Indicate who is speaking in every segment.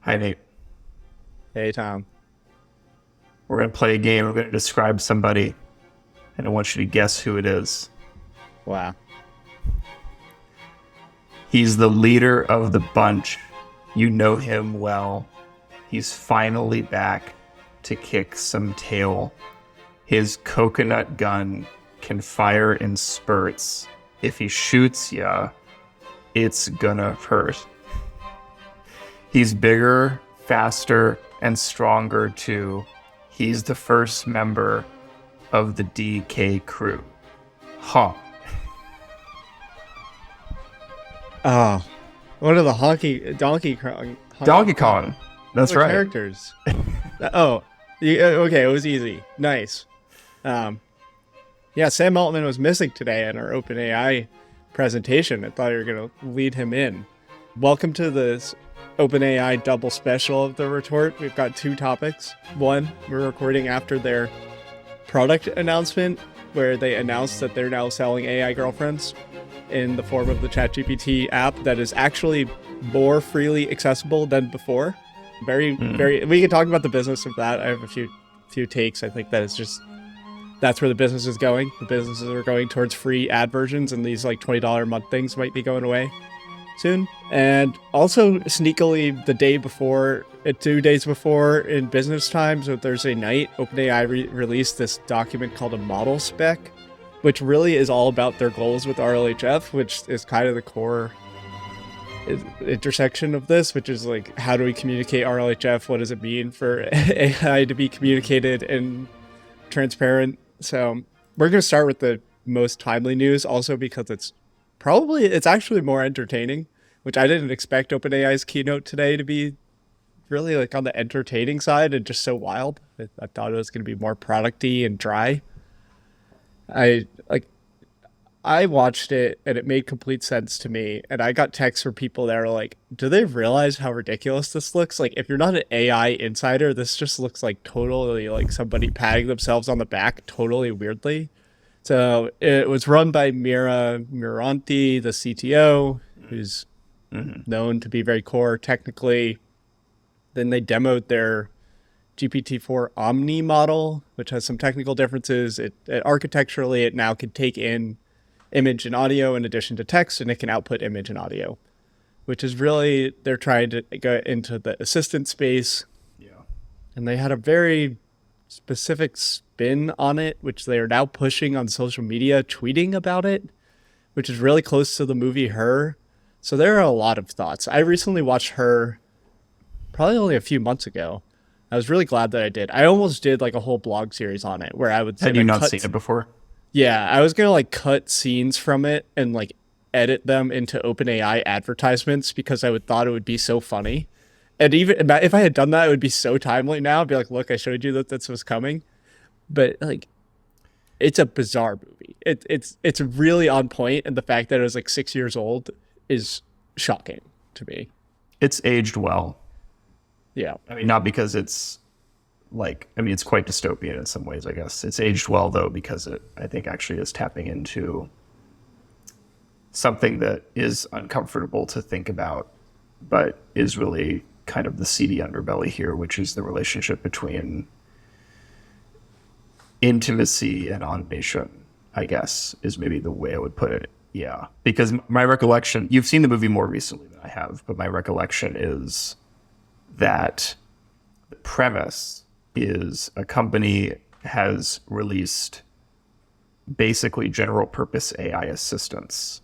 Speaker 1: Hi, Nate.
Speaker 2: Hey, Tom.
Speaker 1: We're going to play a game. I'm going to describe somebody, and I want you to guess who it is.
Speaker 2: Wow.
Speaker 1: He's the leader of the bunch. You know him well. He's finally back to kick some tail. His coconut gun can fire in spurts. If he shoots ya, it's gonna hurt. He's bigger, faster, and stronger too. He's the first member of the DK crew. Huh.
Speaker 2: Oh, what are the Donkey Kong?
Speaker 1: Donkey Kong. That's
Speaker 2: What
Speaker 1: right.
Speaker 2: characters? Oh, okay. It was easy. Nice. Um, yeah, Sam Altman was missing today in our OpenAI presentation. I thought you were going to lead him in. Welcome to this OpenAI double special of the retort. We've got two topics. One, we're recording after their product announcement, where they announced that they're now selling AI girlfriends in the form of the ChatGPT app that is actually more freely accessible than before. Very. We can talk about the business of that. I have a few takes. I think that it's just that's where the business is going. The businesses are going towards free ad versions, and these like $20 a month things might be going away soon. And also sneakily, the day before, 2 days before in business time, so Thursday night, OpenAI released this document called a model spec, which really is all about their goals with RLHF, which is kind of the core intersection of this, which is like, how do we communicate RLHF? What does it mean for AI to be communicated and transparent? So we're going to start with the most timely news, also because it's actually more entertaining, which I didn't expect OpenAI's keynote today to be really like on the entertaining side and just so wild. I thought it was going to be more producty and dry. I watched it and it made complete sense to me. And I got texts from people that are like, do they realize how ridiculous this looks? Like, if you're not an AI insider, this just looks like totally like somebody patting themselves on the back totally weirdly. So it was run by Mira Miranti, the CTO, who's known to be very core technically. Then they demoed their GPT-4 Omni model, which has some technical differences. It architecturally, it now can take in image and audio in addition to text, and it can output image and audio, which is really, they're trying to go into the assistant space.
Speaker 1: Yeah.
Speaker 2: And they had a very specific spin on it, which they are now pushing on social media, tweeting about it, which is really close to the movie Her. So there are a lot of thoughts. I recently watched Her probably only a few months ago. I was really glad that I did. I almost did like a whole blog series on it where I would
Speaker 1: Had you not seen it before?
Speaker 2: Yeah, I was gonna like cut scenes from it and like edit them into OpenAI advertisements because I would thought it would be so funny. And even if I had done that, it would be so timely now. I'd be like, look, I showed you that this was coming. But like, it's a bizarre movie. It's really on point, and the fact that it was like 6 years old is shocking to me.
Speaker 1: It's aged well.
Speaker 2: Yeah.
Speaker 1: I mean, not because it's it's quite dystopian in some ways, I guess. It's aged well, though, because it, I think, actually is tapping into something that is uncomfortable to think about, but is really kind of the seedy underbelly here, which is the relationship between intimacy and automation, I guess, is maybe the way I would put it. Yeah. Because my recollection, you've seen the movie more recently than I have, but my recollection is that the premise is a company has released basically general purpose AI assistants.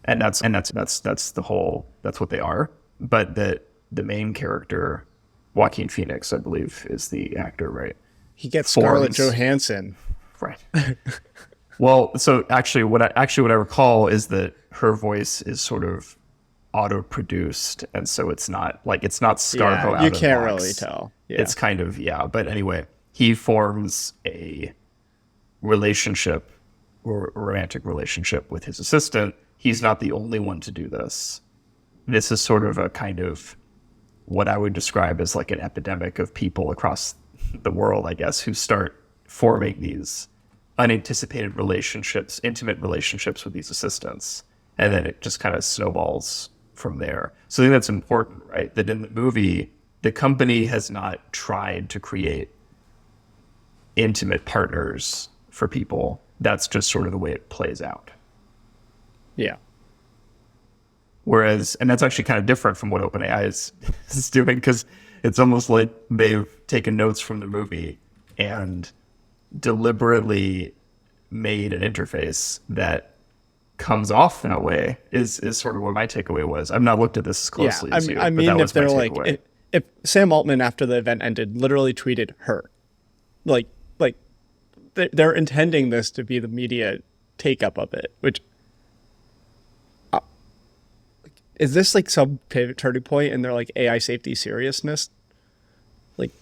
Speaker 1: And that's the whole, that's what they are. But that the main character, Joaquin Phoenix, I believe, is the actor, right?
Speaker 2: He gets Scarlett Johansson.
Speaker 1: Right. Well, so what I recall is that her voice is sort of auto-produced, and so it's not Scarbo out
Speaker 2: you
Speaker 1: of the
Speaker 2: can't
Speaker 1: box.
Speaker 2: really tell. Yeah.
Speaker 1: It's kind of, yeah. But anyway, he forms a relationship or a romantic relationship with his assistant. He's not the only one to do this. This is sort of a kind of what I would describe as like an epidemic of people across the world, I guess, who start forming these unanticipated relationships, intimate relationships with these assistants. And then it just kind of snowballs from there. So I think that's important, right? That in the movie, the company has not tried to create intimate partners for people. That's just sort of the way it plays out.
Speaker 2: Yeah.
Speaker 1: Whereas, and that's actually kind of different from what OpenAI is doing, because it's almost like they've taken notes from the movie and deliberately made an interface that comes off that way is sort of what my takeaway was. I've not looked at this as closely as you,
Speaker 2: I
Speaker 1: but
Speaker 2: mean,
Speaker 1: that
Speaker 2: if
Speaker 1: was my
Speaker 2: they're like,
Speaker 1: takeaway.
Speaker 2: if Sam Altman after the event ended literally tweeted her, like they're intending this to be the media take up of it, which is this like some pivot turning point in their like AI safety seriousness? Like,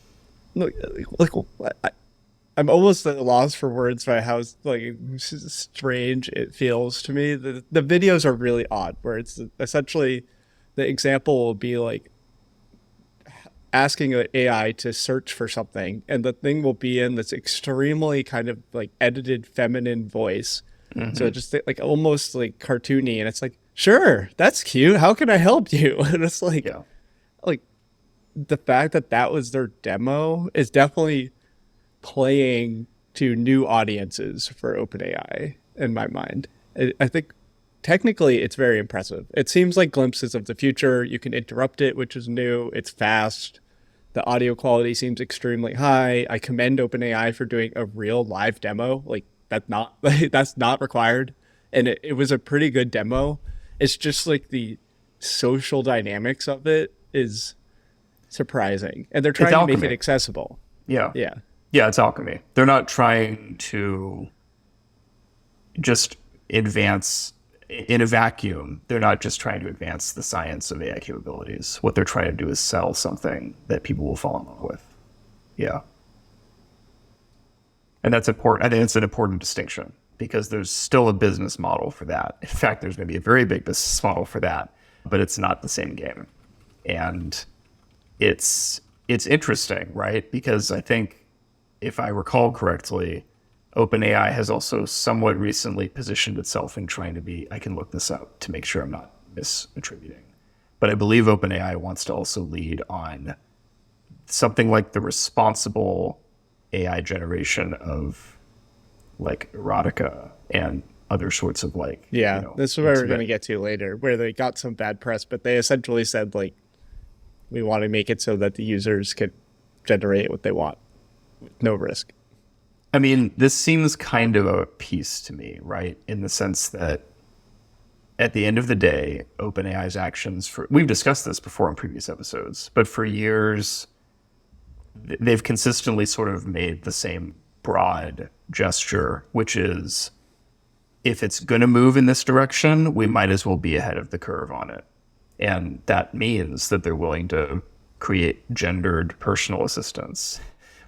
Speaker 2: I'm almost at a loss for words by how like strange it feels to me. The videos are really odd, where it's essentially the example will be like asking an AI to search for something, and the thing will be in this extremely kind of like edited feminine voice. So just like almost like cartoony, and it's like, sure, that's cute. How can I help you? And it's like, like the fact that that was their demo is definitely playing to new audiences for OpenAI in my mind. I think technically it's very impressive. It seems like glimpses of the future. You can interrupt it, which is new. It's fast. The audio quality seems extremely high. I commend OpenAI for doing a real live demo. Like that's not required. And it was a pretty good demo. It's just like the social dynamics of it is surprising. And they're trying to make it accessible.
Speaker 1: Yeah.
Speaker 2: Yeah.
Speaker 1: Yeah, it's alchemy. They're not trying to just advance in a vacuum. They're not just trying to advance the science of AI capabilities. What they're trying to do is sell something that people will fall in love with. Yeah. And that's important. I think it's an important distinction, because there's still a business model for that. In fact, there's going to be a very big business model for that, but it's not the same game. And it's interesting, right? Because I think, if I recall correctly, OpenAI has also somewhat recently positioned itself in trying to be, I can look this up to make sure I'm not misattributing, but I believe OpenAI wants to also lead on something like the responsible AI generation of like erotica and other sorts of like,
Speaker 2: yeah, this is where we're going to get to later, where they got some bad press, but they essentially said like, we want to make it so that the users can generate what they want with no risk.
Speaker 1: I mean, this seems kind of a piece to me, right? In the sense that at the end of the day, OpenAI's actions we've discussed this before in previous episodes, but for years, they've consistently sort of made the same broad gesture, which is, if it's going to move in this direction, we might as well be ahead of the curve on it. And that means that they're willing to create gendered personal assistants,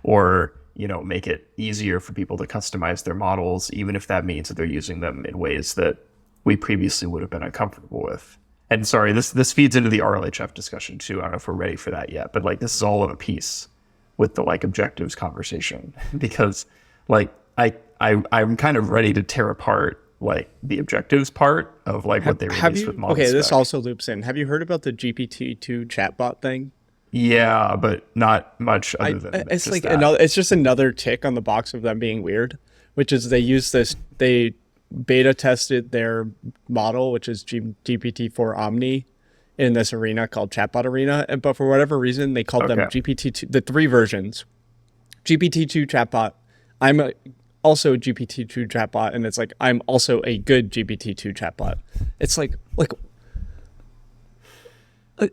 Speaker 1: or, make it easier for people to customize their models, even if that means that they're using them in ways that we previously would have been uncomfortable with. And sorry, this feeds into the RLHF discussion too. I don't know if we're ready for that yet, but like, this is all of a piece with the like objectives conversation, because like I'm kind of ready to tear apart like the objectives part of like what they released with model
Speaker 2: Okay, this
Speaker 1: spec.
Speaker 2: also loops in. Have you heard about the GPT-2 chatbot thing?
Speaker 1: Yeah, but not much other than
Speaker 2: it's
Speaker 1: just
Speaker 2: like
Speaker 1: that.
Speaker 2: it's just another tick on the box of them being weird, which is they beta tested their model, which is GPT-4 Omni, in this arena called Chatbot Arena, but for whatever reason they called them GPT-2, the three versions, GPT-2 Chatbot. I'm also a GPT-2 chatbot, and it's like, I'm also a good GPT-2 chatbot. It's like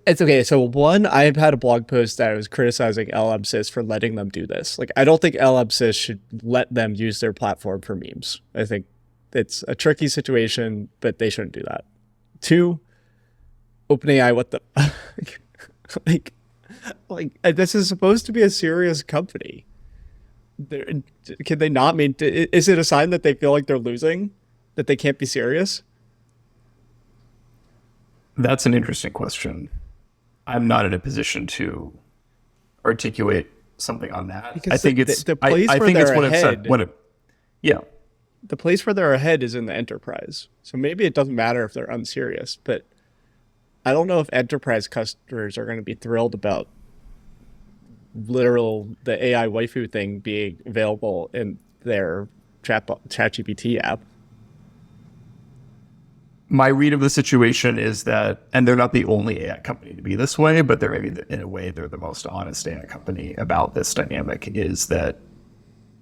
Speaker 2: it's okay. So one, I've had a blog post that I was criticizing LMSys for letting them do this. Like, I don't think LMSys should let them use their platform for memes. I think it's a tricky situation, but they shouldn't do that. Two, OpenAI, what the like this is supposed to be a serious company. Can they not mean? Is it a sign that they feel like they're losing, that they can't be serious?
Speaker 1: That's an interesting question. I'm not in a position to articulate something on that.
Speaker 2: Because
Speaker 1: I think it's
Speaker 2: the place
Speaker 1: I
Speaker 2: where
Speaker 1: think
Speaker 2: they're
Speaker 1: it's what
Speaker 2: ahead.
Speaker 1: it said. Yeah.
Speaker 2: The place where they're ahead is in the enterprise. So maybe it doesn't matter if they're unserious, but I don't know if enterprise customers are going to be thrilled about the AI waifu thing being available in their ChatGPT app.
Speaker 1: My read of the situation is that, and they're not the only AI company to be this way, but they're maybe, in a way, they're the most honest AI company about this dynamic, is that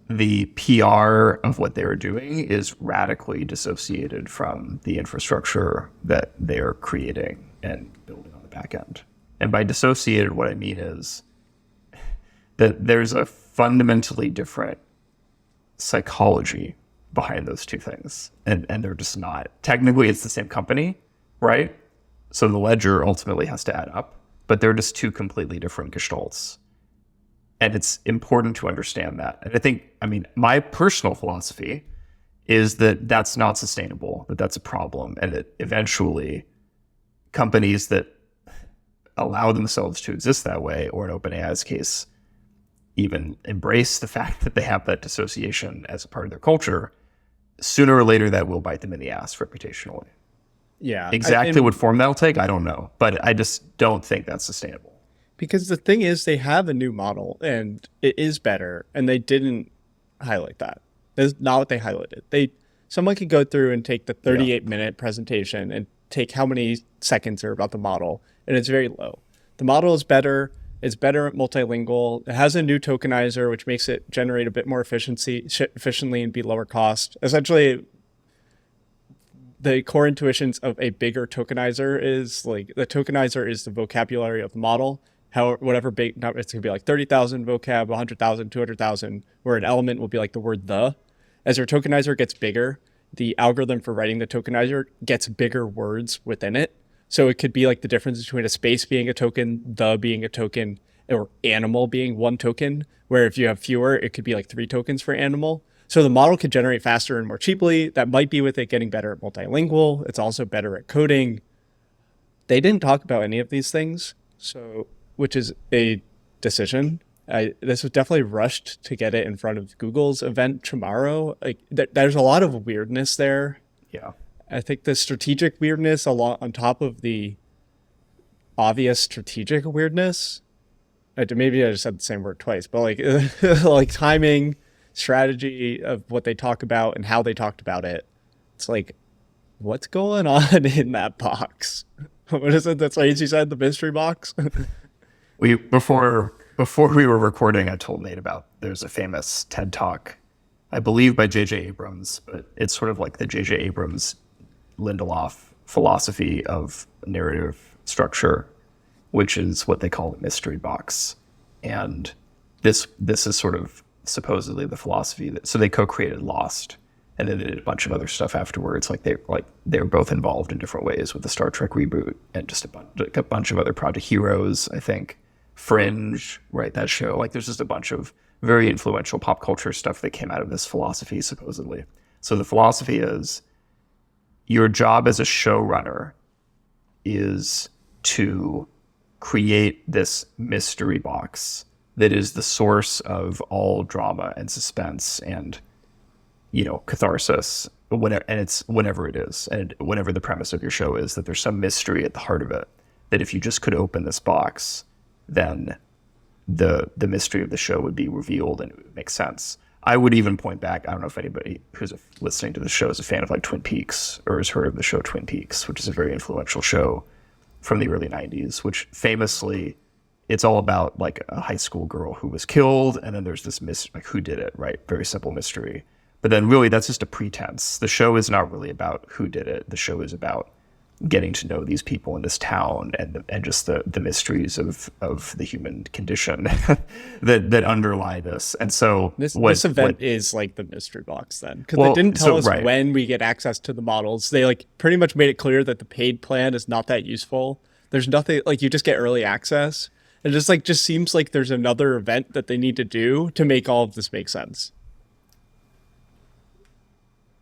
Speaker 1: the PR of what they're doing is radically dissociated from the infrastructure that they're creating and building on the back end. And by dissociated, what I mean is that there's a fundamentally different psychology behind those two things. And they're just not. Technically, it's the same company, right? So the ledger ultimately has to add up, but they're just two completely different gestalts. And it's important to understand that. And I think, my personal philosophy is that that's not sustainable, that that's a problem, and that eventually companies that allow themselves to exist that way, or in OpenAI's case, even embrace the fact that they have that dissociation as a part of their culture, sooner or later that will bite them in the ass reputationally.
Speaker 2: Yeah.
Speaker 1: Exactly what form that'll take, I don't know. But I just don't think that's sustainable.
Speaker 2: Because the thing is, they have a new model and it is better, and they didn't highlight that. That's not what they highlighted. Someone could go through and take the 38-minute presentation and take how many seconds are about the model, and it's very low. The model is better. It's better at multilingual. It has a new tokenizer, which makes it generate a bit more efficiently and be lower cost. Essentially, the core intuitions of a bigger tokenizer is like the tokenizer is the vocabulary of the model. Whatever big, it's going to be like 30,000 vocab, 100,000, 200,000, where an element will be like the word the. As your tokenizer gets bigger, the algorithm for writing the tokenizer gets bigger words within it. So it could be like the difference between a space being a token, the being a token, or animal being one token, where if you have fewer, it could be like 3 tokens for animal. So the model could generate faster and more cheaply. That might be with it getting better at multilingual. It's also better at coding. They didn't talk about any of these things, which is a decision. This was definitely rushed to get it in front of Google's event tomorrow. Like there's a lot of weirdness there.
Speaker 1: Yeah.
Speaker 2: I think the strategic weirdness on top of the obvious strategic weirdness. Maybe I just said the same word twice, but like like timing, strategy of what they talk about and how they talked about it. It's like, what's going on in that box? What is it? That's like you said, the mystery box.
Speaker 1: Before we were recording, I told Nate about there's a famous TED Talk, I believe by J.J. Abrams, but it's sort of like the J.J. Abrams Lindelof philosophy of narrative structure, which is what they call the mystery box. And this is sort of supposedly the philosophy so they co-created Lost, and then they did a bunch of other stuff afterwards. They were both involved in different ways with the Star Trek reboot and just a bunch of other project Heroes, I think. Fringe, right? That show. There's just a bunch of very influential pop culture stuff that came out of this philosophy, supposedly. So the philosophy is your job as a showrunner is to create this mystery box that is the source of all drama and suspense and, catharsis, whenever it is, and whenever the premise of your show is that there's some mystery at the heart of it, that if you just could open this box, then the mystery of the show would be revealed and it would make sense. I would even point back, I don't know if anybody who's listening to the show is a fan of Twin Peaks or has heard of the show Twin Peaks, which is a very influential show from the early 90s, which famously, it's all about a high school girl who was killed, and then there's this who did it, right? Very simple mystery. But then really that's just a pretense. The show is not really about who did it. The show is about getting to know these people in this town and just the mysteries of the human condition that underlie this. And so
Speaker 2: this event is like the mystery box then, because they didn't tell us when we get access to the models. They pretty much made it clear that the paid plan is not that useful. There's nothing you just get early access. It just seems like there's another event that they need to do to make all of this make sense.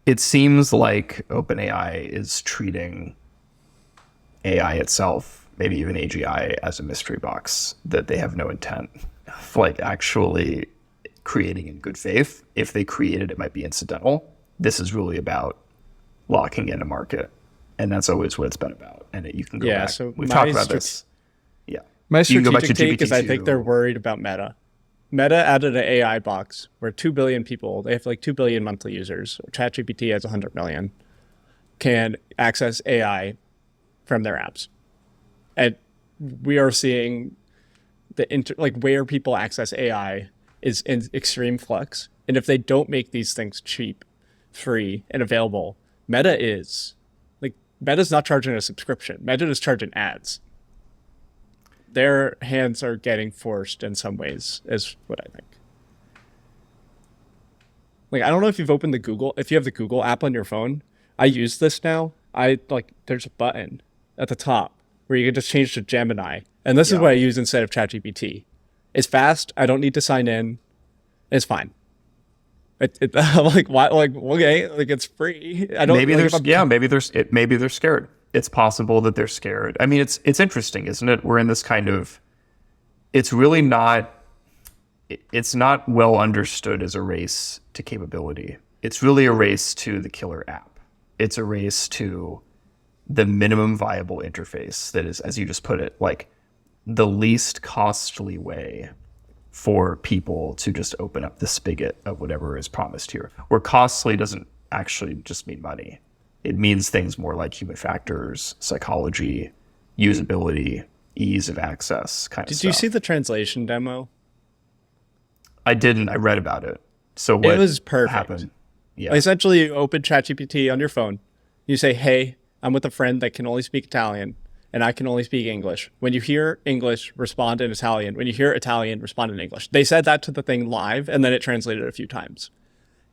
Speaker 1: It seems like OpenAI is treating AI itself, maybe even AGI, as a mystery box that they have no intent of actually creating in good faith. If they create it, it might be incidental. This is really about locking in a market And that's always what it's been about. And you can go
Speaker 2: Yeah,
Speaker 1: back.
Speaker 2: so
Speaker 1: We've
Speaker 2: my
Speaker 1: talked about this. Yeah.
Speaker 2: My
Speaker 1: You can go back to
Speaker 2: strategic take is I
Speaker 1: GPT-2.
Speaker 2: think they're worried about Meta. Meta added an AI box where 2 billion people, they have like 2 billion monthly users. ChatGPT has 100 million, can access AI from their apps. And we are seeing like where people access AI is in extreme flux. And if they don't make these things cheap, free, and available, Meta's not charging a subscription. Meta is charging ads. Their hands are getting forced in some ways, is what I think. Like, I don't know if you've opened if you have the Google app on your phone. I use this now. There's a button at the top where you can just change to Gemini. And this is what I use instead of ChatGPT. It's fast. I don't need to sign in. It's fine. I'm like, why? Like, okay, like it's free. I don't.
Speaker 1: Maybe they're scared. It's possible that they're scared. I mean, it's interesting, isn't it? We're in this kind of. It's really not. It's not well understood as a race to capability. It's really a race to the killer app. It's a race to the minimum viable interface that is, as you just put it, like the least costly way for people to just open up the spigot of whatever is promised here. Where costly doesn't actually just mean money. It means things more like human factors, psychology, usability, ease of access kind of stuff.
Speaker 2: Did you see the translation demo?
Speaker 1: I didn't. I read about it. So what
Speaker 2: it was perfect.
Speaker 1: happened? Yeah.
Speaker 2: Essentially, you open ChatGPT on your phone. You say, hey, I'm with a friend that can only speak Italian, and I can only speak English. When you hear English, respond in Italian. When you hear Italian, respond in English. They said that to the thing live, and then it translated a few times.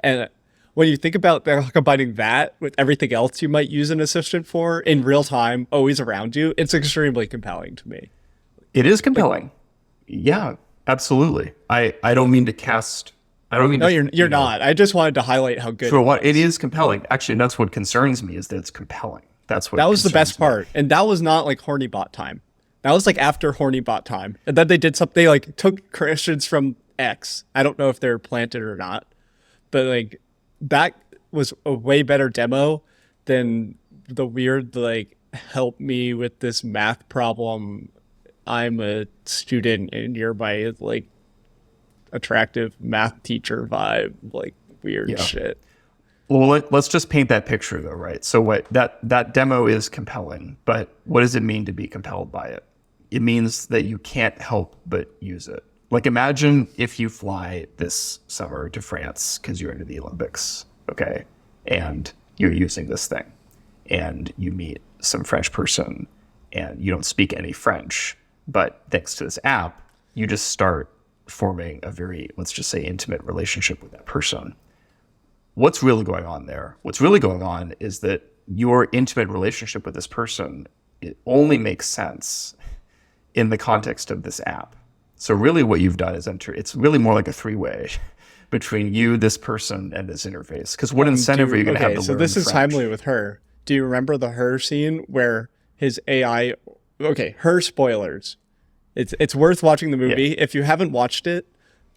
Speaker 2: And when you think about combining that with everything else you might use an assistant for in real time, always around you, it's extremely compelling to me.
Speaker 1: It is compelling. Yeah, absolutely. I don't mean to cast. I don't mean.
Speaker 2: No,
Speaker 1: to,
Speaker 2: you're not. I just wanted to highlight how good.
Speaker 1: For what it is compelling. Actually, that's what concerns me is that it's compelling. That's what.
Speaker 2: That was the best
Speaker 1: me.
Speaker 2: part, and that was not like horny bot time. That was like after horny bot time, and then they did something. They like took Christians from X. I don't know if they're planted or not, but like that was a way better demo than the weird like help me with this math problem. I'm a student and you're my like attractive math teacher vibe, like weird shit.
Speaker 1: Well, let's just paint that picture though, right? So what that demo is compelling, but what does it mean to be compelled by it? It means that you can't help but use it. Like imagine if you fly this summer to France because you're into the Olympics, okay? And you're using this thing and you meet some French person and you don't speak any French, but thanks to this app, you just start forming a very, let's just say, intimate relationship with that person. What's really going on there? What's really going on is that your intimate relationship with this person, it only makes sense in the context of this app. So really what you've done is it's really more like a three-way between you, this person, and this interface. Because what incentive are you going to have to learn
Speaker 2: So this is
Speaker 1: French?
Speaker 2: timely with her. Do you remember the her scene where his AI, her spoilers. It's worth watching the movie.
Speaker 1: Yeah.
Speaker 2: If you haven't watched it,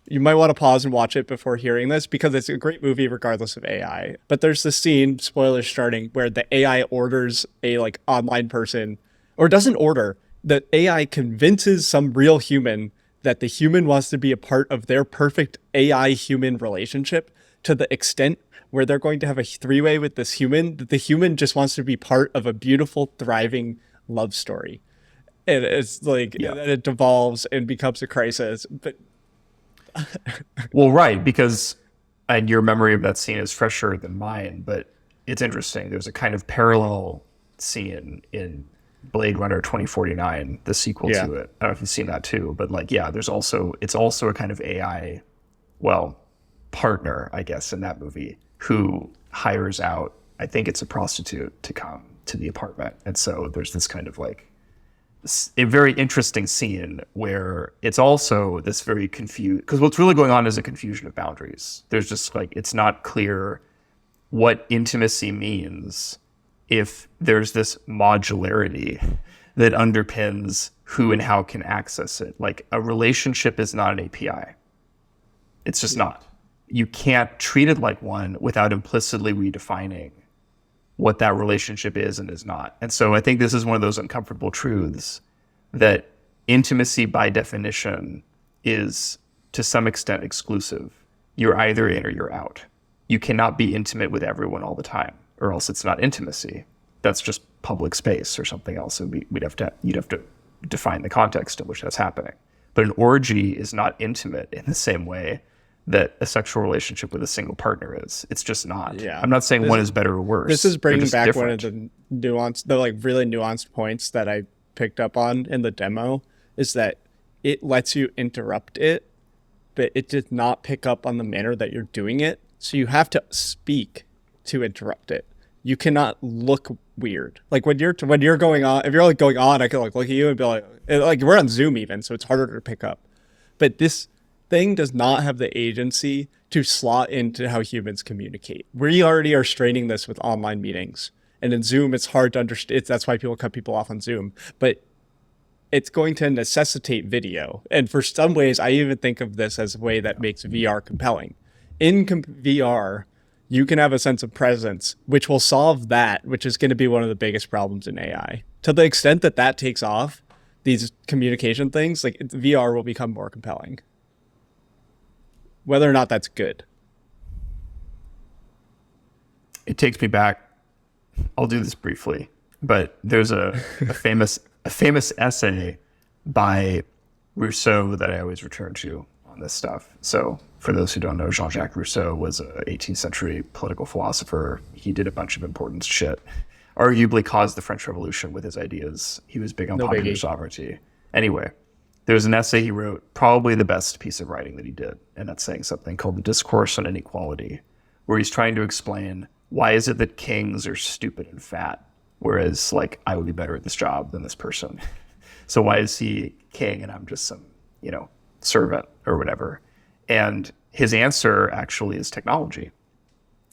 Speaker 2: you might want to pause and watch it before hearing this because it's a great movie regardless of AI. But there's this scene, spoilers starting, where the AI orders a like online person, or doesn't order, the AI convinces some real human that the human wants to be a part of their perfect AI human relationship to the extent where they're going to have a three-way with this human, that the human just wants to be part of a beautiful, thriving love story. And it's like, and then it devolves and becomes a crisis. But
Speaker 1: Well, right, because and your memory of that scene is fresher than mine, but it's interesting. There's a kind of parallel scene in Blade Runner 2049, the sequel to it. I don't know if you've seen that too, but like, it's also a kind of AI, partner, I guess, in that movie who hires out, I think it's a prostitute to come to the apartment. And so there's this kind of like a very interesting scene where it's also this very confused, because what's really going on is a confusion of boundaries. There's just like, it's not clear what intimacy means if there's this modularity that underpins who and how can access it. Like a relationship is not an API. It's just not. You can't treat it like one without implicitly redefining what that relationship is and is not. And so I think this is one of those uncomfortable truths that intimacy by definition is to some extent exclusive. You're either in or you're out. You cannot be intimate with everyone all the time, or else it's not intimacy. That's just public space or something else. And you'd have to define the context in which that's happening. But an orgy is not intimate in the same way that a sexual relationship with a single partner is. It's just not.
Speaker 2: Yeah.
Speaker 1: I'm not saying one is better or worse.
Speaker 2: This is bringing back
Speaker 1: different.
Speaker 2: one of the like really nuanced points that I picked up on in the demo, is that it lets you interrupt it, but it did not pick up on the manner that you're doing it. So you have to speak to interrupt it. You cannot look weird. Like when you're going on, if you're like going on, I can like look at you and be like we're on Zoom even, so it's harder to pick up. But this thing does not have the agency to slot into how humans communicate. We already are straining this with online meetings, and in Zoom, it's hard to understand. That's why people cut people off on Zoom. But it's going to necessitate video. And for some ways, I even think of this as a way that makes VR compelling. In VR, you can have a sense of presence, which will solve that, which is going to be one of the biggest problems in AI. To the extent that that takes off, these communication things, like VR will become more compelling. Whether or not that's good.
Speaker 1: It takes me back. I'll do this briefly, but there's a famous essay by Rousseau that I always return to on this stuff. So for those who don't know, Jean-Jacques Rousseau was an 18th century political philosopher. He did a bunch of important shit. Arguably caused the French Revolution with his ideas. He was big on popular sovereignty. Anyway, there's an essay he wrote, probably the best piece of writing that he did, and that's saying something called the Discourse on Inequality, where he's trying to explain why is it that kings are stupid and fat, whereas like I would be better at this job than this person. So why is he king and I'm just some, servant or whatever? And his answer actually is technology.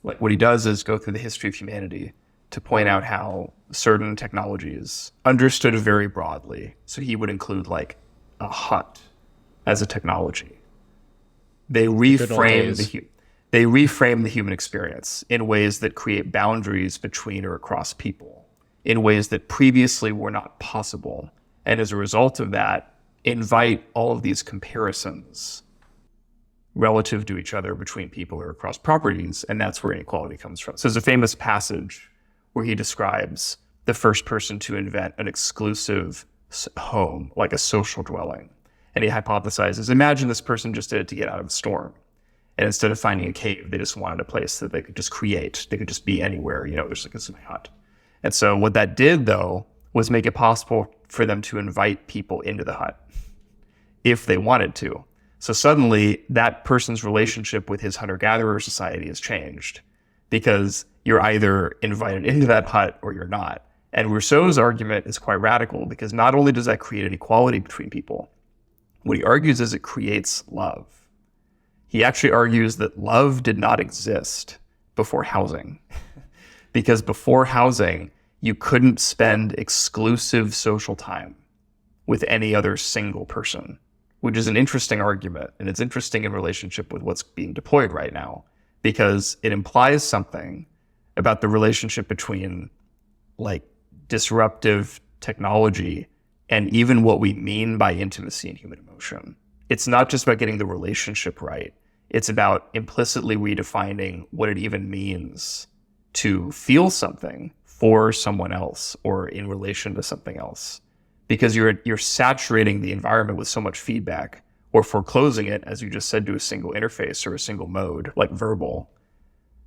Speaker 1: Like what he does is go through the history of humanity to point out how certain technologies, understood very broadly, so he would include like a hut as a technology, they reframe the human experience in ways that create boundaries between or across people in ways that previously were not possible. And as a result of that, invite all of these comparisons relative to each other between people or across properties. And that's where inequality comes from. So there's a famous passage where he describes the first person to invent an exclusive home, like a social dwelling. And he hypothesizes, imagine this person just did it to get out of a storm. And instead of finding a cave, they just wanted a place that they could just create. They could just be anywhere, there's like a hut. And so what that did, though, was make it possible for them to invite people into the hut if they wanted to. So suddenly that person's relationship with his hunter-gatherer society has changed because you're either invited into that hut or you're not. And Rousseau's argument is quite radical because not only does that create an equality between people, what he argues is it creates love. He actually argues that love did not exist before housing because before housing, you couldn't spend exclusive social time with any other single person, which is an interesting argument. And it's interesting in relationship with what's being deployed right now because it implies something about the relationship between like disruptive technology and even what we mean by intimacy and human emotion. It's not just about getting the relationship right. It's about implicitly redefining what it even means to feel something for someone else or in relation to something else, because you're saturating the environment with so much feedback or foreclosing it, as you just said, to a single interface or a single mode, like verbal,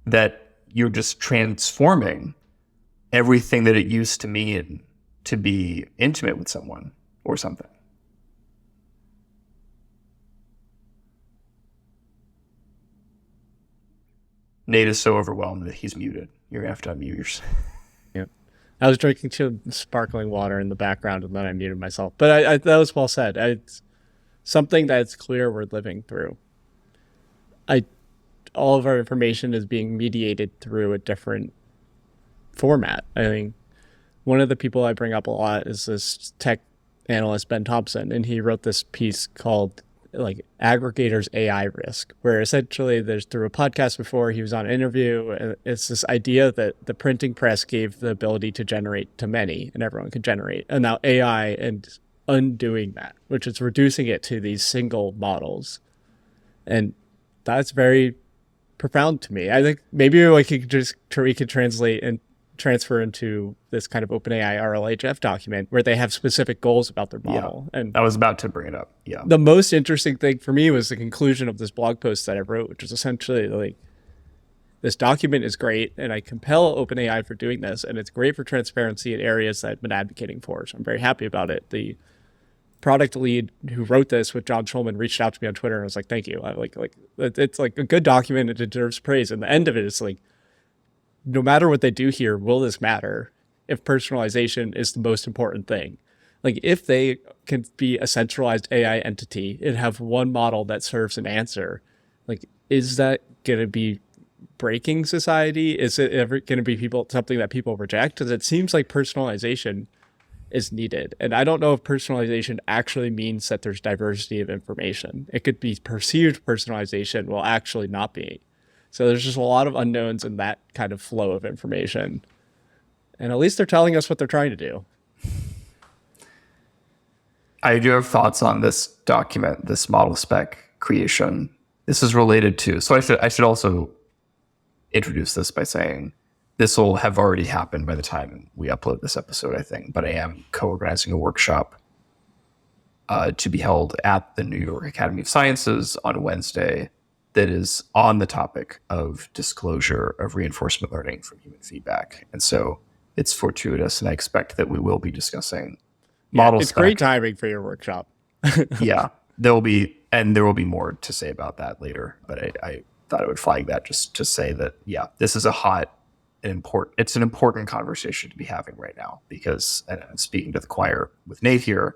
Speaker 1: that you're just transforming everything that it used to mean to be intimate with someone or something. Nate is so overwhelmed that he's muted. You're going to have to unmute yourself.
Speaker 2: Yep. I was drinking sparkling water in the background and then I muted myself. But I that was well said. It's something that's clear we're living through. All of our information is being mediated through a different format. I mean, one of the people I bring up a lot is this tech analyst, Ben Thompson, and he wrote this piece called like aggregators AI risk, where essentially there's through a podcast before he was on an interview, and it's this idea that the printing press gave the ability to generate to many and everyone could generate. And now AI and undoing that, which is reducing it to these single models. And that's very profound to me. I think maybe we could translate and transfer into this kind of OpenAI RLHF document where they have specific goals about their model.
Speaker 1: Yeah,
Speaker 2: And
Speaker 1: I was about to bring it up. Yeah.
Speaker 2: the most interesting thing for me was the conclusion of this blog post that I wrote, which is essentially like, this document is great, and I compel OpenAI for doing this, and it's great for transparency in areas that I've been advocating for. So I'm very happy about it. The product lead who wrote this with John Schulman reached out to me on Twitter and was like, "Thank you. I like it's like a good document. It deserves praise." And the end of it is like, no matter what they do here, will this matter if personalization is the most important thing? Like, if they can be a centralized AI entity and have one model that serves an answer, like, is that going to be breaking society? Is it ever going to be something that people reject? Because it seems like personalization is needed. And I don't know if personalization actually means that there's diversity of information. It could be perceived personalization will actually not be. So there's just a lot of unknowns in that kind of flow of information. And at least they're telling us what they're trying to do.
Speaker 1: I do have thoughts on this document, this model spec creation. This is related to, so I should also introduce this by saying this will have already happened by the time we upload this episode, I think, but I am co-organizing a workshop to be held at the New York Academy of Sciences on Wednesday that is on the topic of disclosure of reinforcement learning from human feedback. And so it's fortuitous, and I expect that we will be discussing model
Speaker 2: It's
Speaker 1: spec.
Speaker 2: great timing for your workshop.
Speaker 1: Yeah, there will be more to say about that later, but I thought I would flag that just to say that, yeah, this is it's an important conversation to be having right now, because, and I'm speaking to the choir with Nate here,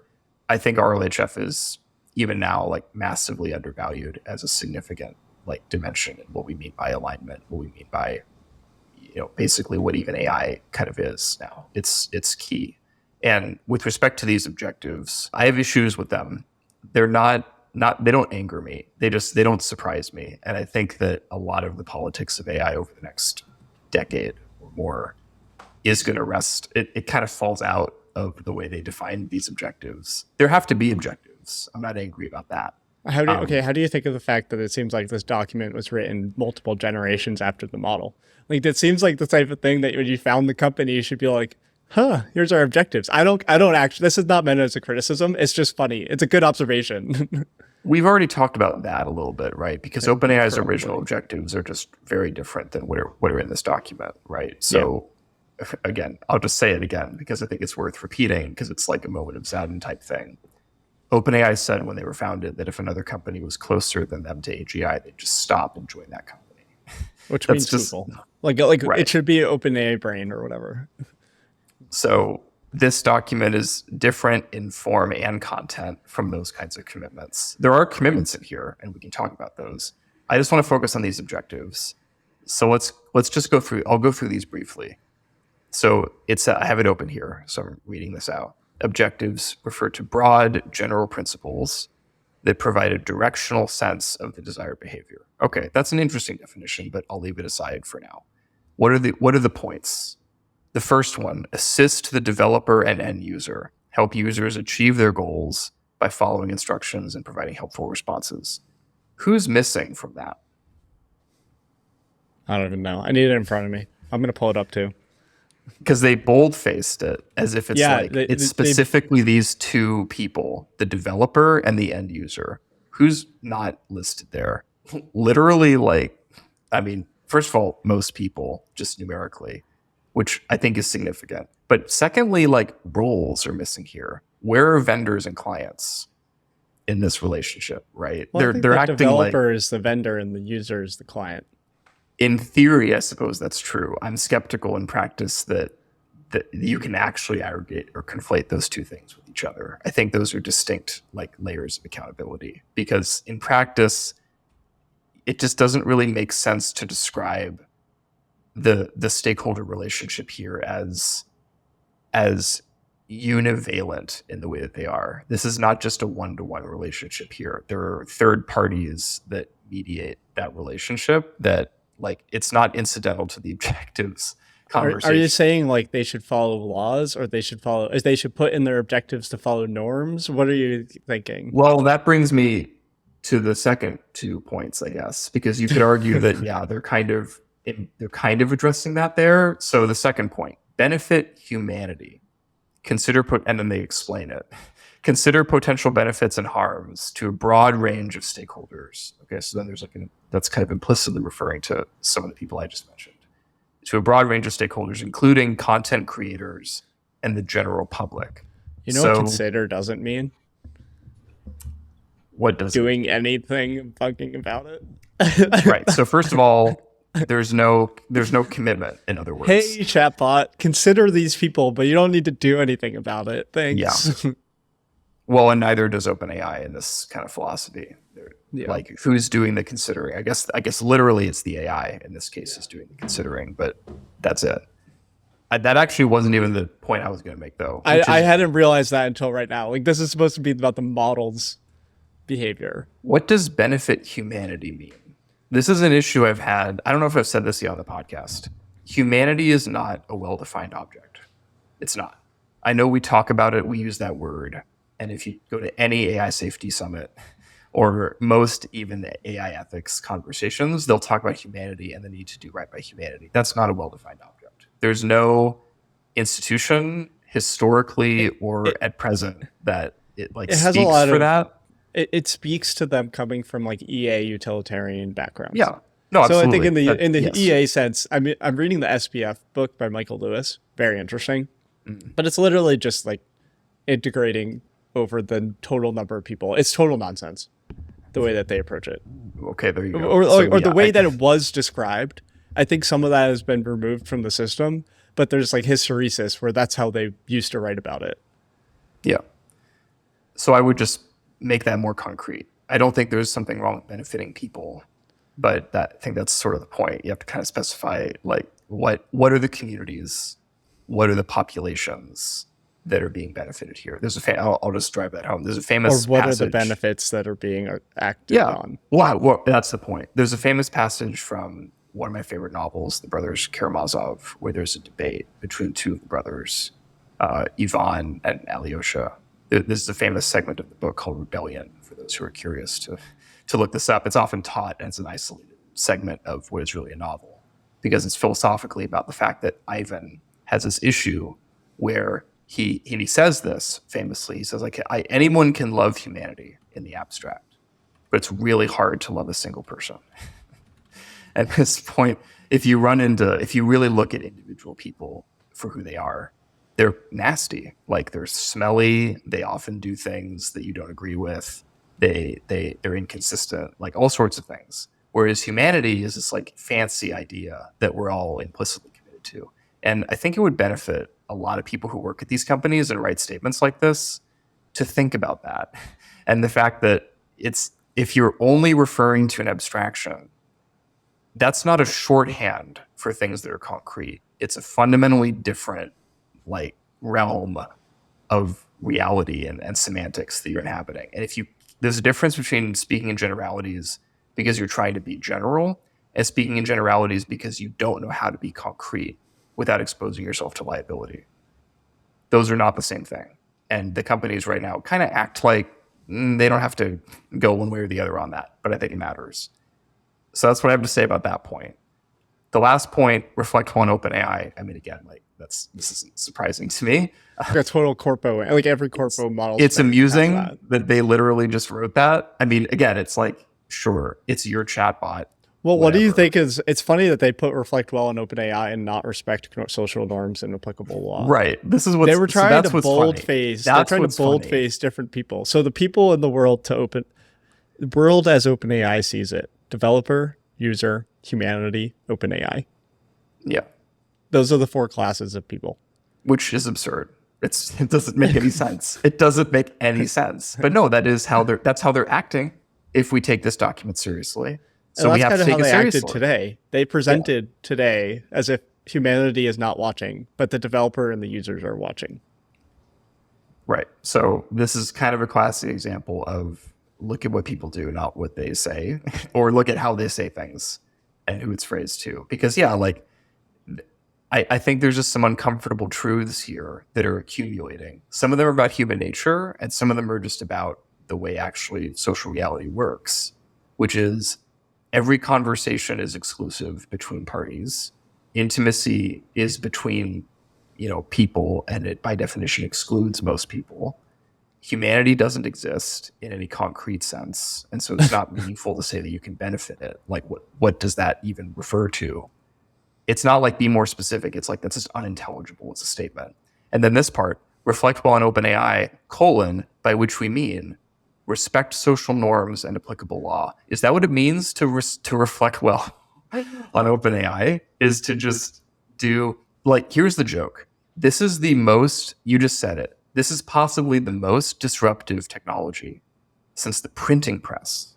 Speaker 1: I think RLHF is even now like massively undervalued as a significant like dimension in what we mean by alignment, what we mean by, basically what even AI kind of is now. It's key. And with respect to these objectives, I have issues with them. They're they don't anger me. They don't surprise me. And I think that a lot of the politics of AI over the next decade or more is going to rest. It kind of falls out of the way they define these objectives. There have to be objectives. I'm not angry about that.
Speaker 2: How do you think of the fact that it seems like this document was written multiple generations after the model? Like, that seems like the type of thing that when you found the company, you should be like, here's our objectives. I don't actually, this is not meant as a criticism. It's just funny. It's a good observation.
Speaker 1: We've already talked about that a little bit, right? Because OpenAI's original objectives are just very different than what are in this document, right? So again, I'll just say it again because I think it's worth repeating, because it's like a moment of Zen type thing. OpenAI said when they were founded that if another company was closer than them to AGI, they'd just stop and join that company.
Speaker 2: Which means people. Like right. It should be an OpenAI brain or whatever.
Speaker 1: So this document is different in form and content from those kinds of commitments. There are commitments in here, and we can talk about those. I just want to focus on these objectives. So let's just go through. I'll go through these briefly. So I have it open here, so I'm reading this out. Objectives refer to broad general principles that provide a directional sense of the desired behavior. Okay, that's an interesting definition, but I'll leave it aside for now. What are the points? The first one, assist the developer and end user. Help users achieve their goals by following instructions and providing helpful responses. Who's missing from that?
Speaker 2: I don't even know. I need it in front of me. I'm going to pull it up too.
Speaker 1: Because they bold-faced it as if it's specifically these two people, the developer and the end user. Who's not listed there? Literally, first of all, most people, just numerically, which I think is significant. But secondly, roles are missing here. Where are vendors and clients in this relationship, right?
Speaker 2: Well, they're acting like the developer is the vendor and the user is the client.
Speaker 1: In theory, I suppose that's true. I'm skeptical in practice that you can actually aggregate or conflate those two things with each other. I think those are distinct layers of accountability, because in practice, it just doesn't really make sense to describe the stakeholder relationship here as univalent in the way that they are. This is not just a one-to-one relationship here. There are third parties that mediate that relationship that, like, it's not incidental to the objectives conversation.
Speaker 2: Are you saying like they should follow laws, or they should put in their objectives to follow norms? What are you thinking?
Speaker 1: Well, that brings me to the second 2 points, I guess, because you could argue that, yeah, they're kind of addressing that there. So the second point, benefit humanity. And then they explain it. Consider potential benefits and harms to a broad range of stakeholders. Okay, so then there's that's kind of implicitly referring to some of the people I just mentioned. To a broad range of stakeholders, including content creators and the general public.
Speaker 2: You know what consider doesn't mean?
Speaker 1: What does
Speaker 2: doing anything fucking about it?
Speaker 1: Right. So first of all, there's no commitment, in other words.
Speaker 2: Hey, Chatbot, consider these people, but you don't need to do anything about it. Thanks.
Speaker 1: Yeah. Well, and neither does OpenAI in this kind of philosophy. Yeah. Like, who's doing the considering? I guess literally it's the AI in this case is doing the considering, but that's it. That actually wasn't even the point I was going to make, though.
Speaker 2: I hadn't realized that until right now. Like, this is supposed to be about the model's behavior.
Speaker 1: What does benefit humanity mean? This is an issue I've had. I don't know if I've said this yet on the podcast. Humanity is not a well-defined object. It's not. I know we talk about it. We use that word. And if you go to any AI safety summit or most even the AI ethics conversations, they'll talk about humanity and the need to do right by humanity. That's not a well-defined object. There's no institution historically or at present that it speaks for that.
Speaker 2: It speaks to them coming from like EA utilitarian backgrounds.
Speaker 1: Yeah. No, absolutely.
Speaker 2: So I think in the yes. EA sense, I'm reading the SPF book by Michael Lewis. Very interesting. But it's literally just like integrating over the total number of people. It's total nonsense, the way that they approach it.
Speaker 1: Okay, there you go.
Speaker 2: Or the way that it was described. I think some of that has been removed from the system, but there's like hysteresis where that's how they used to write about it.
Speaker 1: Yeah. So I would just make that more concrete. I don't think there's something wrong with benefiting people, but I think that's sort of the point. You have to kind of specify like what are the communities, what are the populations that are being benefited here. There's I'll just drive that home. There's a famous
Speaker 2: or what
Speaker 1: passage.
Speaker 2: Are the benefits that are being acted on?
Speaker 1: Well, that's the point. There's a famous passage from one of my favorite novels, The Brothers Karamazov, where there's a debate between two of the brothers, Ivan and Alyosha. This is a famous segment of the book called Rebellion, for those who are curious to look this up. It's often taught as an isolated segment of what is really a novel, because it's philosophically about the fact that Ivan has this issue where he says this famously. He says, like, anyone can love humanity in the abstract, but it's really hard to love a single person. At this point, if you really look at individual people for who they are, they're nasty. Like, they're smelly. They often do things that you don't agree with. They're inconsistent, like all sorts of things. Whereas humanity is this like fancy idea that we're all implicitly committed to. And I think it would benefit a lot of people who work at these companies and write statements like this to think about that. And the fact that if you're only referring to an abstraction, that's not a shorthand for things that are concrete. It's a fundamentally different like realm of reality and semantics that you're inhabiting. And there's a difference between speaking in generalities because you're trying to be general and speaking in generalities because you don't know how to be concrete without exposing yourself to liability. Those are not the same thing. And the companies right now kind of act like they don't have to go one way or the other on that, but I think it matters. So that's what I have to say about that point. The last point, reflect on OpenAI. I mean, again, like this isn't surprising to me.
Speaker 2: A total corpo, like every corpo model.
Speaker 1: It's amusing that they literally just wrote that. I mean, again, it's like, sure, it's your chatbot.
Speaker 2: Well, what do you think it's funny that they put reflect well on OpenAI and not respect social norms and applicable law?
Speaker 1: Right. This is what
Speaker 2: they were trying to boldface. They're trying to boldface different people. So the people in the world the world as OpenAI sees it: developer, user, humanity, OpenAI.
Speaker 1: Yeah.
Speaker 2: Those are the four classes of people.
Speaker 1: Which is absurd. It doesn't make any sense. It doesn't make any sense. But no, that's how they're acting if we take this document seriously. So we have to take it seriously. That's kind of how they acted today. They presented today as if humanity is not watching, but the developer and the users are watching. Right. So this is kind of a classic example of look at what people do, not what they say, or look at how they say things and who it's phrased to. Because yeah, like I think there's just some uncomfortable truths here that are accumulating. Some of them are about human nature, and some of them are just about the way actually social reality works, which is every conversation is exclusive between parties. Intimacy is between, people, and it by definition excludes most people. Humanity doesn't exist in any concrete sense, and so it's not meaningful to say that you can benefit it. Like, what does that even refer to? It's not like be more specific. It's like that's just unintelligible. It's a statement. And then this part, reflect well on OpenAI, by which we mean respect social norms and applicable law. Is that what it means to reflect well on OpenAI? Is to just do, like, here's the joke. This is the most, you just said it, this is possibly the most disruptive technology since the printing press,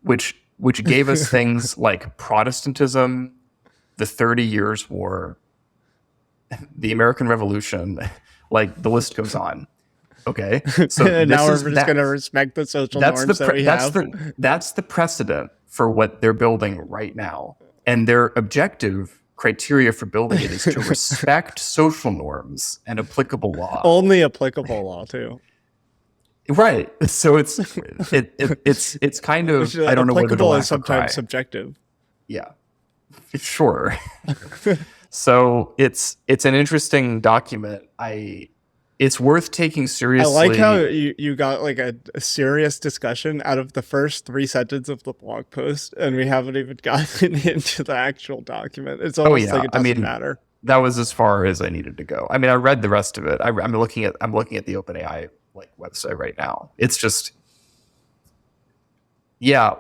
Speaker 1: which gave us things like Protestantism, the 30 Years' War, the American Revolution, like the list goes on. Okay, so
Speaker 2: And now we're just going to respect the social norms that we have.
Speaker 1: That's the precedent for what they're building right now, and their objective criteria for building it is to respect social norms and applicable law.
Speaker 2: Only applicable law too.
Speaker 1: Right. So it's kind of, I don't know whether to laugh
Speaker 2: is sometimes subjective.
Speaker 1: Yeah. Sure. So it's an interesting document. It's worth taking seriously.
Speaker 2: I like how you got like a serious discussion out of the first 3 sentences of the blog post, and we haven't even gotten into the actual document. It's almost like it doesn't matter.
Speaker 1: That was as far as I needed to go. I mean, I read the rest of it. I'm looking at the OpenAI website right now. It's just, yeah,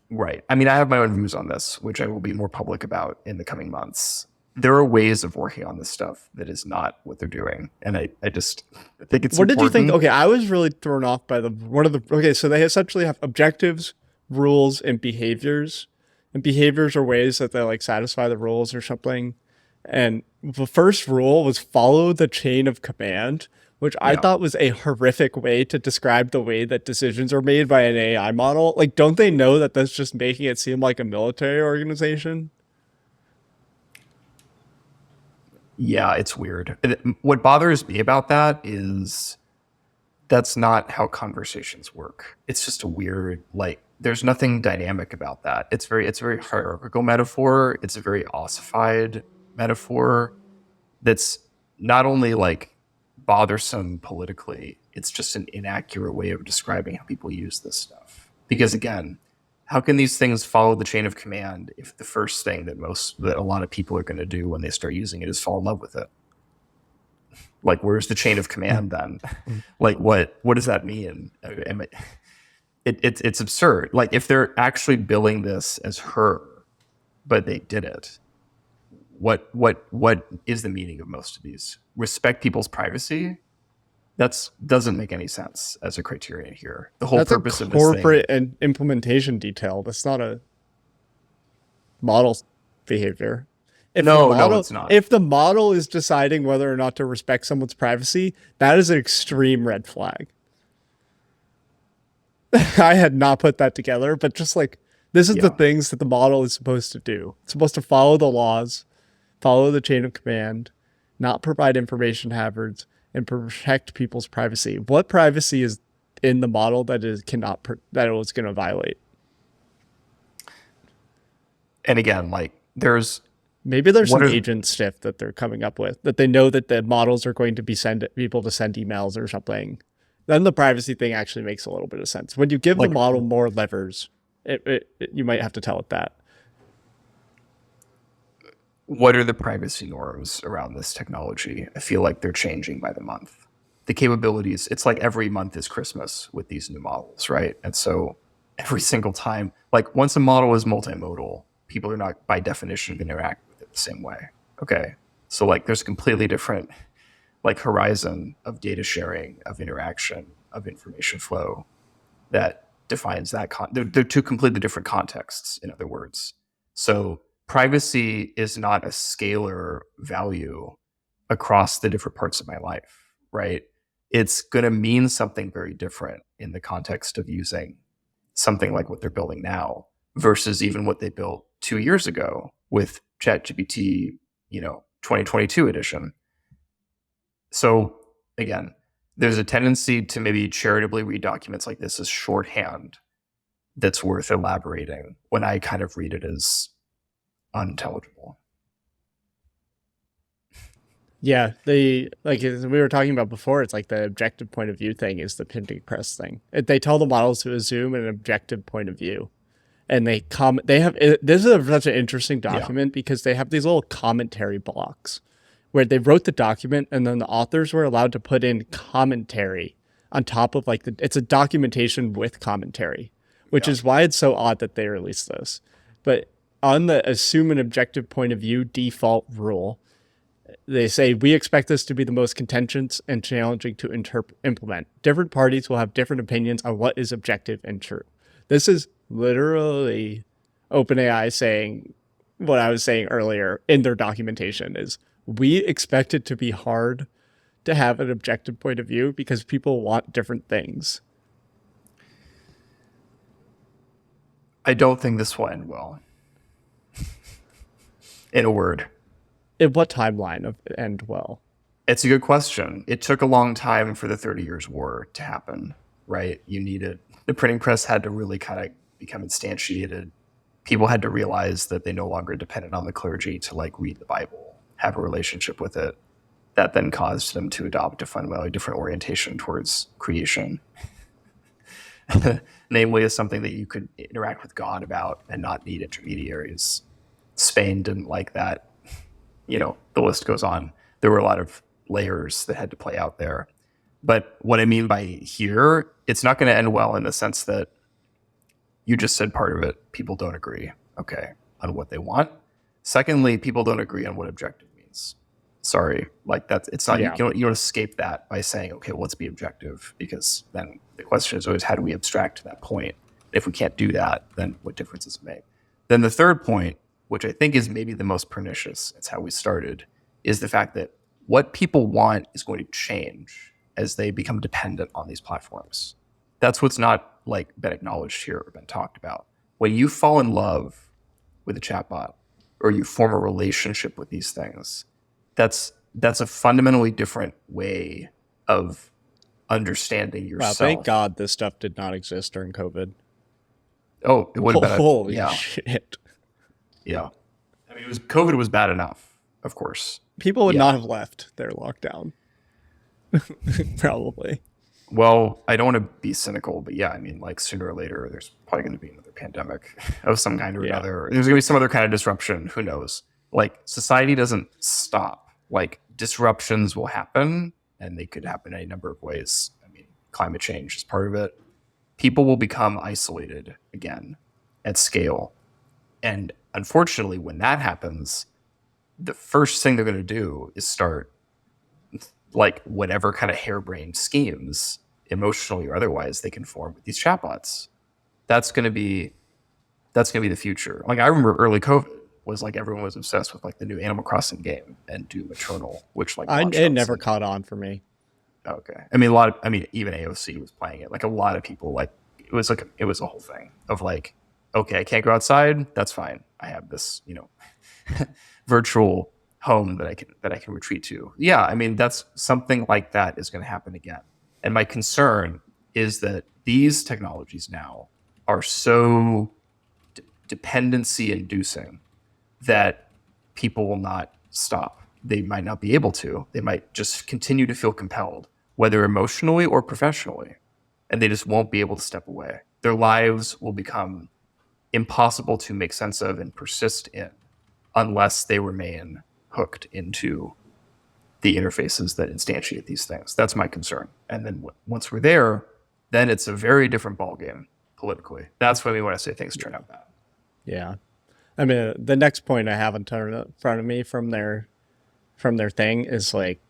Speaker 1: right. I mean, I have my own views on this, which I will be more public about in the coming months. There are ways of working on this stuff that is not what they're doing, and I think it's.
Speaker 2: What did you think? Okay, I was really thrown off by so they essentially have objectives, rules, and behaviors. And behaviors are ways that they like satisfy the rules or something. And the first rule was follow the chain of command, which I thought was a horrific way to describe the way that decisions are made by an AI model. Like, don't they know that that's just making it seem like a military organization?
Speaker 1: Yeah, it's weird. What bothers me about that is that's not how conversations work. It's just a weird, like, there's nothing dynamic about that. It's a very hierarchical metaphor. It's a very ossified metaphor that's not only like bothersome politically, it's just an inaccurate way of describing how people use this stuff. Because again, how can these things follow the chain of command if the first thing that a lot of people are going to do when they start using it is fall in love with it? Like, where's the chain of command then? Like, what does that mean? It's absurd. Like, if they're actually billing this as her, but they did it, what is the meaning of most of these? Respect people's privacy? That doesn't make any sense as a criterion here. The whole purpose of this
Speaker 2: corporate and implementation detail. That's not a model behavior.
Speaker 1: No, it's not.
Speaker 2: If the model is deciding whether or not to respect someone's privacy, that is an extreme red flag. I had not put that together, but just like, this is the things that the model is supposed to do. It's supposed to follow the laws, follow the chain of command, not provide information hazards, and protect people's privacy. What privacy is in the model that it was going to violate?
Speaker 1: And again, like,
Speaker 2: maybe there's some agent stiff that they're coming up with, that they know that the models are going to be people to send emails or something. Then the privacy thing actually makes a little bit of sense. When you give the model more levers, you might have to tell it that.
Speaker 1: What are the privacy norms around this technology? I feel like they're changing by the month. The capabilities, it's like every month is Christmas with these new models, right? And so every single time, like, once a model is multimodal, people are not by definition going to interact with it the same way. Okay. So like, there's a completely different like horizon of data sharing, of interaction, of information flow that defines that. They're two completely different contexts, in other words. So privacy is not a scalar value across the different parts of my life, right? it's going to mean something very different in the context of using something like what they're building now versus even what they built 2 years ago with ChatGPT, 2022 edition. So again, there's a tendency to maybe charitably read documents like this as shorthand that's worth elaborating when I kind of read it as unintelligible.
Speaker 2: Yeah, like as we were talking about before, it's like the objective point of view thing is the printing press thing. They tell the models to assume an objective point of view, and they have this is such an interesting document because they have these little commentary blocks where they wrote the document and then the authors were allowed to put in commentary on top of like it's a documentation with commentary, which is why it's so odd that they released this. But on the assume an objective point of view default rule, they say, we expect this to be the most contentious and challenging to implement. Different parties will have different opinions on what is objective and true. This is literally OpenAI saying what I was saying earlier in their documentation is we expect it to be hard to have an objective point of view because people want different things.
Speaker 1: I don't think this will end well. In a word.
Speaker 2: In what timeline of end well?
Speaker 1: It's a good question. It took a long time for the 30 Years' War to happen, right? The printing press had to really kind of become instantiated. People had to realize that they no longer depended on the clergy to like read the Bible, have a relationship with it. That then caused them to adopt a fundamentally different orientation towards creation. Namely, as something that you could interact with God about and not need intermediaries. Spain didn't like that. The list goes on. There were a lot of layers that had to play out there. But what I mean by here, it's not going to end well in the sense that you just said part of it. People don't agree, on what they want. Secondly, people don't agree on what objective means. Sorry, like that's it's not you don't escape that by saying, okay, well, let's be objective, because then the question is always how do we abstract to that point? If we can't do that, then what difference does it make? Then the third point, which I think is maybe the most pernicious, it's how we started, is the fact that what people want is going to change as they become dependent on these platforms. That's what's not like been acknowledged here or been talked about. When you fall in love with a chatbot or you form a relationship with these things, that's a fundamentally different way of understanding yourself.
Speaker 2: Wow, thank God this stuff did not exist during COVID.
Speaker 1: Oh, it would have been
Speaker 2: holy shit.
Speaker 1: Yeah. I mean, COVID was bad enough, of course.
Speaker 2: People would not have left their lockdown. Probably.
Speaker 1: Well, I don't want to be cynical, but I mean, like sooner or later, there's probably going to be another pandemic of some kind or another. There's going to be some other kind of disruption. Who knows? Like society doesn't stop. Like disruptions will happen, and they could happen any number of ways. I mean, climate change is part of it. People will become isolated again at scale. And unfortunately, when that happens, the first thing they're going to do is start like whatever kind of harebrained schemes, emotionally or otherwise, they can form with these chatbots. That's going to be the future. Like I remember early COVID was like everyone was obsessed with like the new Animal Crossing game and Doom Eternal, which like
Speaker 2: it never caught on for me.
Speaker 1: Okay, I mean even AOC was playing it. Like a lot of people like it was a whole thing of like, okay, I can't go outside. That's fine. I have this, virtual home that I can retreat to. Yeah, I mean that's something like that is going to happen again. And my concern is that these technologies now are so dependency inducing that people will not stop. They might not be able to. They might just continue to feel compelled, whether emotionally or professionally, and they just won't be able to step away. Their lives will become impossible to make sense of and persist in unless they remain hooked into the interfaces that instantiate these things. That's my concern. And then once we're there, then it's a very different ballgame politically. That's what I mean when I say things turn out bad.
Speaker 2: Yeah. I mean, the next point I have in front of me from their thing is like,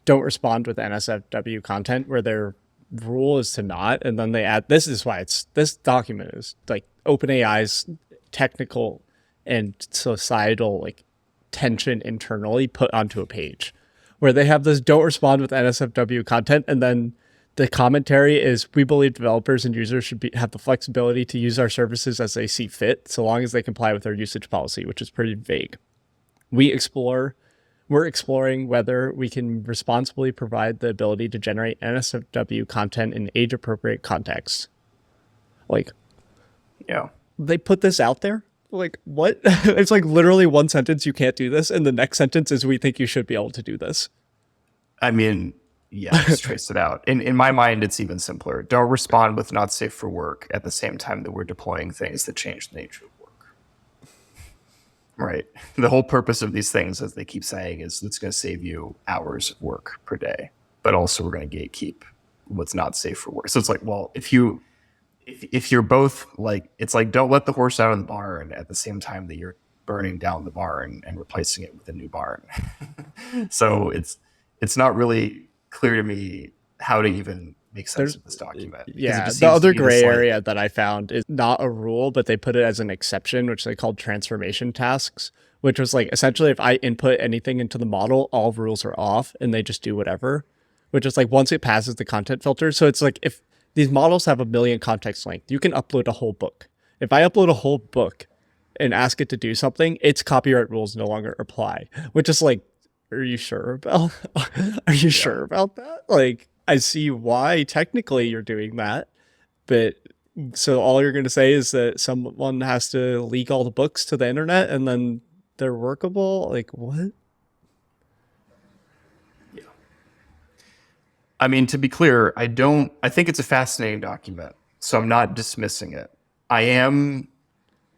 Speaker 2: don't respond with NSFW content, where their rule is to not. And then they add, this document is like OpenAI's technical and societal like tension internally put onto a page, where they have this don't respond with NSFW content, and then the commentary is, we believe developers and users should have the flexibility to use our services as they see fit, so long as they comply with our usage policy, which is pretty vague. We're exploring whether we can responsibly provide the ability to generate NSFW content in age-appropriate contexts. Like,
Speaker 1: Yeah.
Speaker 2: they put this out there? Like, what? It's like literally one sentence, you can't do this, and the next sentence is, we think you should be able to do this.
Speaker 1: I mean, yeah, just trace it out. In my mind, it's even simpler. Don't respond with not safe for work at the same time that we're deploying things that change the nature of work. Right. The whole purpose of these things, as they keep saying, is it's going to save you hours of work per day, but also we're going to gatekeep what's not safe for work. So it's like, well, if you're both like, it's like, don't let the horse out of the barn at the same time that you're burning down the barn and replacing it with a new barn. So it's not really clear to me how to even make sense of this document.
Speaker 2: Yeah, the other gray area that I found is not a rule, but they put it as an exception, which they called transformation tasks, which was like, essentially, if I input anything into the model, all rules are off and they just do whatever, which is like, once it passes the content filter. So it's like, if these models have 1 million context length, you can upload a whole book. If I upload a whole book and ask it to do something, its copyright rules no longer apply, which is like, are you sure about that? Like, I see why technically you're doing that, but so all you're going to say is that someone has to leak all the books to the internet and then they're workable? Like, what?
Speaker 1: Yeah. I mean, to be clear, I think it's a fascinating document, so I'm not dismissing it. I am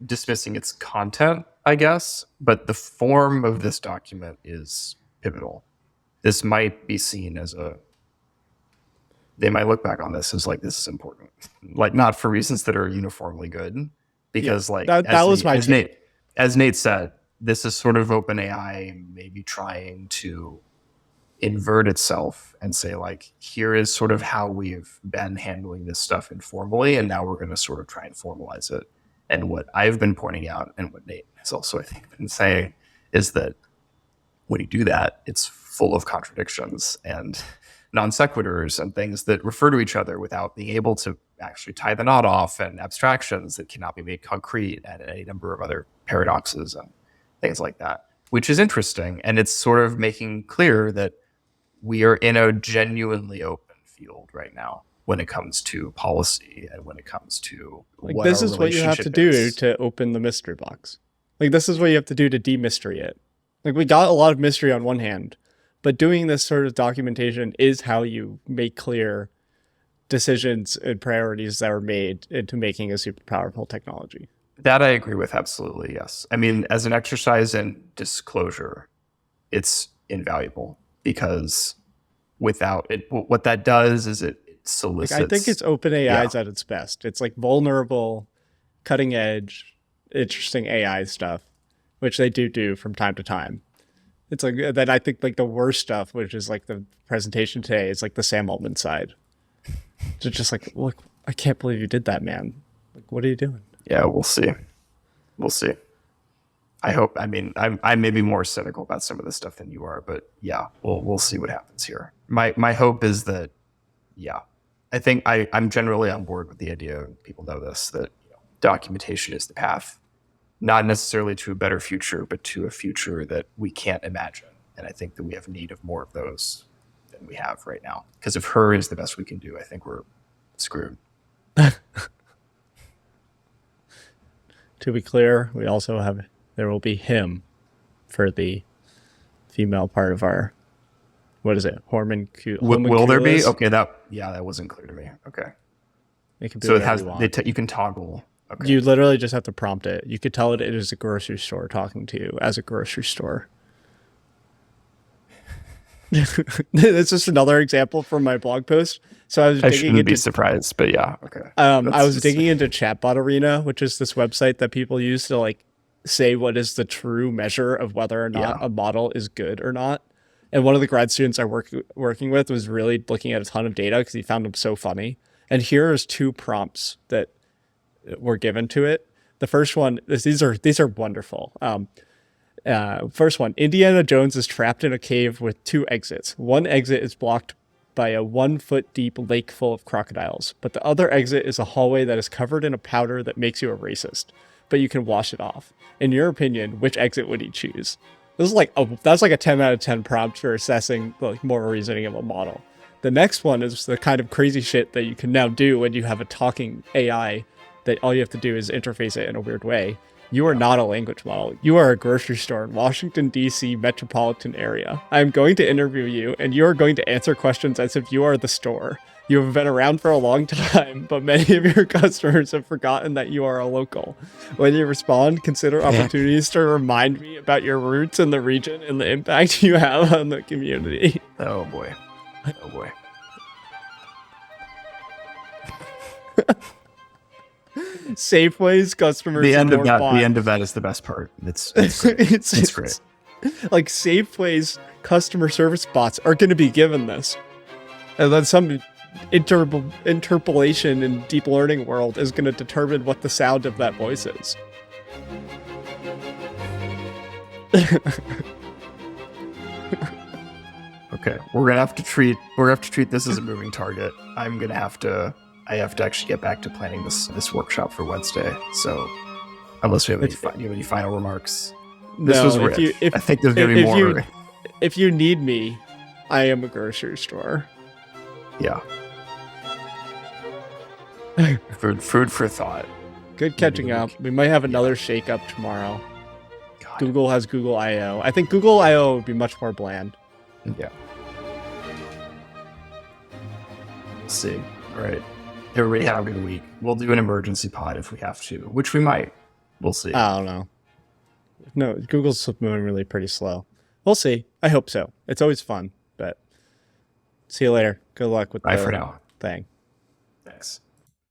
Speaker 1: dismissing its content, I guess, but the form of this document is pivotal. This might be seen as they might look back on this as like, this is important, like not for reasons that are uniformly good, because like as Nate said, this is sort of OpenAI maybe trying to invert itself and say like, here is sort of how we've been handling this stuff informally, and now we're going to sort of try and formalize it. And what I've been pointing out, and what Nate has also, I think, been saying, is that when you do that, it's full of contradictions and non sequiturs and things that refer to each other without being able to actually tie the knot off, and abstractions that cannot be made concrete, and any number of other paradoxes and things like that, which is interesting. And it's sort of making clear that we are in a genuinely open field right now when it comes to policy and when it comes to
Speaker 2: like, this is what you have to do to open the mystery box. Like, this is what you have to do to demystery it. Like, we got a lot of mystery on one hand, but doing this sort of documentation is how you make clear decisions and priorities that are made into making a super powerful technology.
Speaker 1: That I agree with, absolutely, yes. I mean, as an exercise in disclosure, it's invaluable, because without it, what that does is it solicits.
Speaker 2: Like, I think it's OpenAI's at its best. It's like vulnerable, cutting edge, interesting AI stuff, which they do from time to time. It's like that. I think like the worst stuff, which is like the presentation today, is like the Sam Altman side. So just like, look, I can't believe you did that, man. Like, what are you doing?
Speaker 1: Yeah, we'll see. We'll see. I hope. I mean, I may be more cynical about some of this stuff than you are, but yeah, we'll see what happens here. My hope is that, yeah, I think I'm generally on board with the idea, people know this, that documentation is the path, not necessarily to a better future, but to a future that we can't imagine. And I think that we have need of more of those than we have right now. Because if her is the best we can do, I think we're screwed.
Speaker 2: To be clear, we also have, there will be him for the female part of our, what is it?
Speaker 1: Will there be? Okay, that wasn't clear to me. Okay.
Speaker 2: It can be
Speaker 1: so it has, you can toggle. Okay.
Speaker 2: You literally just have to prompt it. You could tell it is a grocery store talking to you as a grocery store. It's just another example from my blog post. So I
Speaker 1: shouldn't be surprised, but yeah, okay.
Speaker 2: I was digging into Chatbot Arena, which is this website that people use to like say what is the true measure of whether or not a model is good or not. And one of the grad students I working with was really looking at a ton of data because he found them so funny. And here is 2 prompts that were given to it. The first one is these are wonderful. First one, Indiana Jones is trapped in a cave with 2 exits. One exit is blocked by a 1-foot deep lake full of crocodiles, but the other exit is a hallway that is covered in a powder that makes you a racist, but you can wash it off. In your opinion, which exit would he choose? This is that's like a 10 out of 10 prompt for assessing like moral reasoning of a model. The next one is the kind of crazy shit that you can now do when you have a talking AI that all you have to do is interface it in a weird way. You are not a language model. You are a grocery store in Washington, D.C. metropolitan area. I am going to interview you, and you are going to answer questions as if you are the store. You have been around for a long time, but many of your customers have forgotten that you are a local. When you respond, consider opportunities to remind me about your roots in the region and the impact you have on the community.
Speaker 1: Oh boy. Oh boy.
Speaker 2: Safeway's customers.
Speaker 1: The end of that is the best part. It's great. It's great.
Speaker 2: Like Safeway's customer service bots are going to be given this, and then some interpolation in deep learning world is going to determine what the sound of that voice is.
Speaker 1: Okay, we're gonna have to treat this as a moving target. I have to actually get back to planning this workshop for Wednesday. So, unless you have any final remarks, this was rich. I think there's gonna be more.
Speaker 2: If you need me, I am a grocery store.
Speaker 1: Yeah. Food for thought.
Speaker 2: Good catching up. We might have another shake up tomorrow. God. Google has Google I/O. I think Google I/O would be much more bland.
Speaker 1: Yeah. Let's see. All right. Everybody have a good week. We'll do an emergency pod if we have to, which we might. We'll see.
Speaker 2: I don't know. No, Google's moving really pretty slow. We'll see. I hope so. It's always fun, but see you later. Good luck with
Speaker 1: Bye for now.
Speaker 2: thing.
Speaker 1: Thanks.